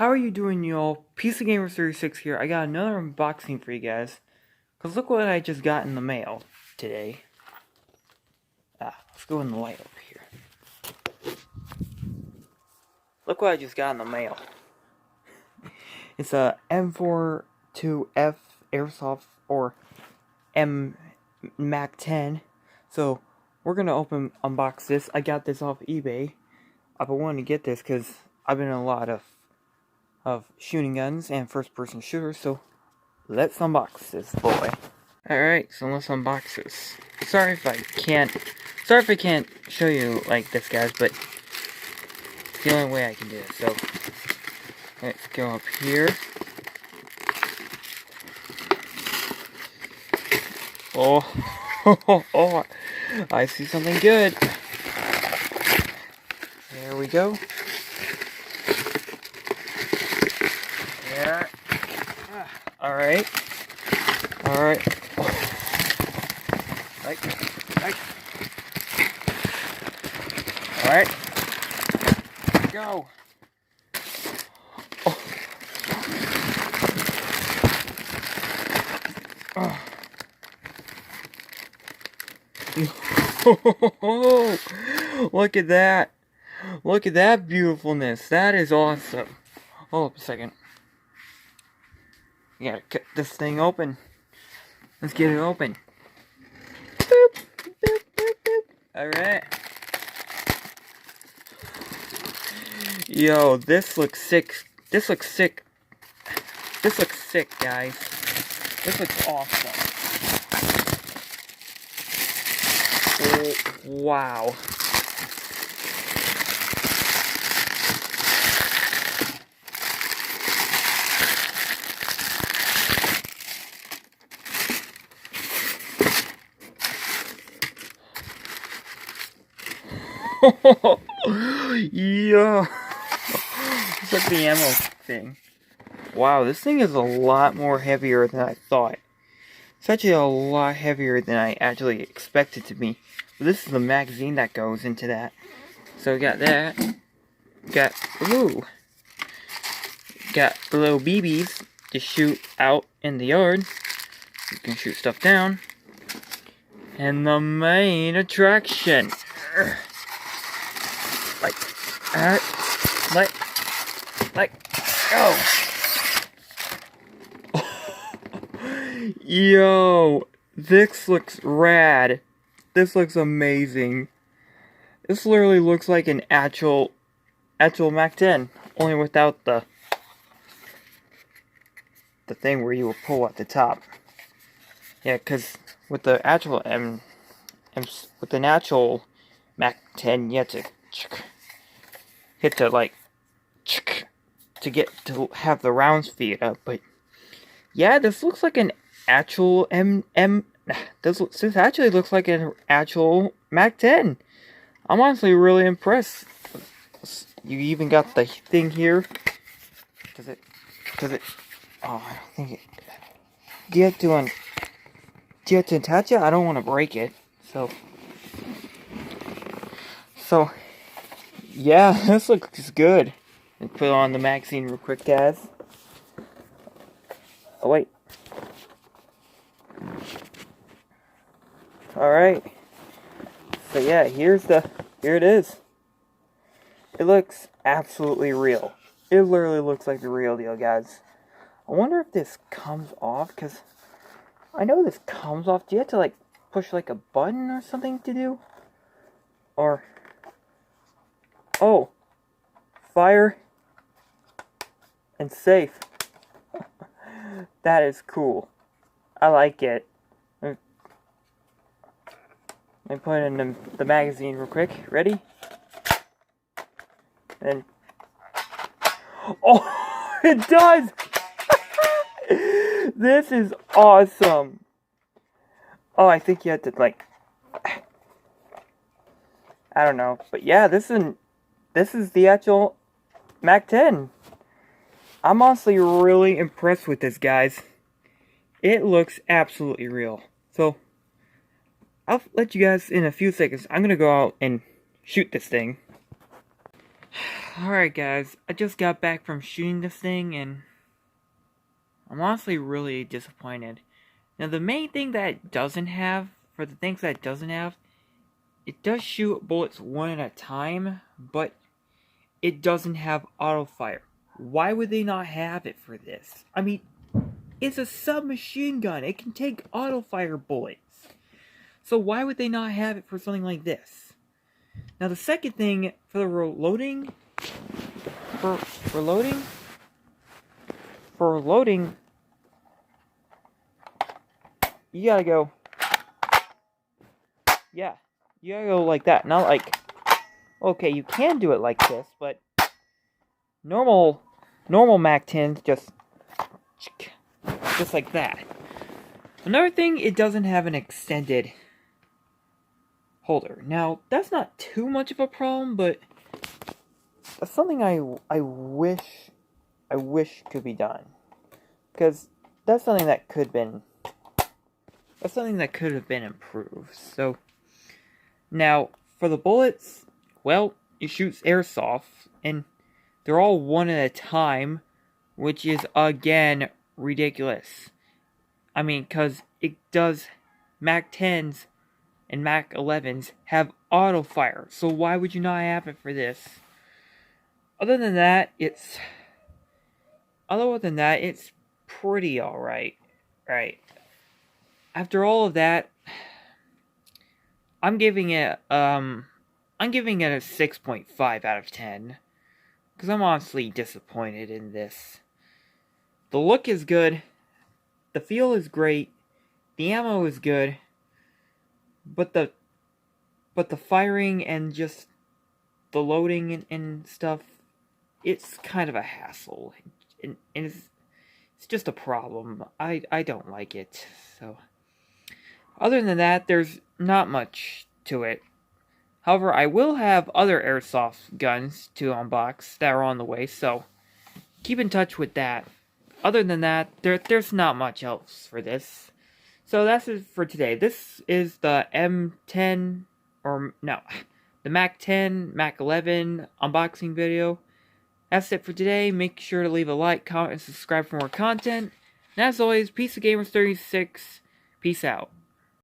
How are you doing, y'all? PC Gamer 36 here. I got another unboxing for you guys. Because look what I just got in the mail today. Let's go in the light over here. Look what I just got in the mail. It's a M42F airsoft or M Mac 10. So we're gonna unbox this. I got this off eBay. I've been wanting to get this because I've been in a lot of shooting guns and first-person shooters, so let's unbox this boy. Alright, so let's unbox this. Sorry if I can't show you like this, guys, but it's the only way I can do it. So let's go up here. Oh, I see something good. There we go. There. Alright. Alright. Go. Look at that. Look at that beautifulness. That is awesome. Hold up a second. You gotta cut this thing open. Let's get it open. Boop, boop, boop, boop. Alright. Yo, this looks sick. This looks sick. This looks sick, guys. This looks awesome. Oh, wow. Yeah. It's like the ammo thing. Wow, this thing is a lot more heavier than I thought. It's actually a lot heavier than I actually expected to be. But this is the magazine that goes into that. So we got that. Got little BBs to shoot out in the yard. You can shoot stuff down. And the main attraction. Go. Yo, this looks rad. This looks amazing. This literally looks like an actual Mac 10, only without the thing where you will pull at the top. Yeah, because with the actual with an actual Mac 10, you have to hit the to have the rounds feed up. But yeah, this looks like an actual This actually looks like an actual Mac 10. I'm honestly really impressed. You even got the thing here. Does it? Oh, I don't think it. Do you have to attach it? I don't want to break it. So yeah, this looks good. And put on the magazine real quick, guys. Oh wait. Alright. So yeah, here it is. It looks absolutely real. It literally looks like the real deal, guys. I wonder if this comes off, because I know this comes off. Do you have to like push like a button or something to do? Or oh, fire and safe. That is cool. I like it. Let me put it in the magazine real quick. Ready? And oh, it does. This is awesome. Oh, I think you have to like, I don't know, but yeah, this is the actual Mac 10. I'm honestly really impressed with this, guys. It looks absolutely real. So I'll let you guys in a few seconds. I'm gonna go out and shoot this thing. Alright guys, I just got back from shooting this thing and I'm honestly really disappointed. Now the main thing that it doesn't have, for the things that it doesn't have, it does shoot bullets one at a time, but it doesn't have auto fire. Why would they not have it for this? I mean, it's a submachine gun. It can take auto fire bullets. So why would they not have it for something like this? Now the second thing, for the reloading, you gotta go, yeah, you gotta go like that. Not like, okay, you can do it like this, but normal MAC-10s just like that. Another thing, it doesn't have an extended holder. Now, that's not too much of a problem, but that's something I wish could be done. Because that's something that could have been improved. So, now, for the bullets, well, it shoots airsoft, and they're all one at a time, which is, again, ridiculous. I mean, because it does, MAC-10s and MAC-11s have auto fire, so why would you not have it for this? Other than that, it's pretty alright. Right. After all of that, I'm giving it a 6.5 out of 10. Because I'm honestly disappointed in this. The look is good. The feel is great. The ammo is good. But the firing and just the loading and stuff, it's kind of a hassle. And it's just a problem. I don't like it. So, other than that, there's not much to it. However, I will have other airsoft guns to unbox that are on the way, so keep in touch with that. Other than that, there's not much else for this. So that's it for today. This is the M10, the MAC-10, MAC-11 unboxing video. That's it for today. Make sure to leave a like, comment, and subscribe for more content. And as always, Peace of Gamers 36. Peace out.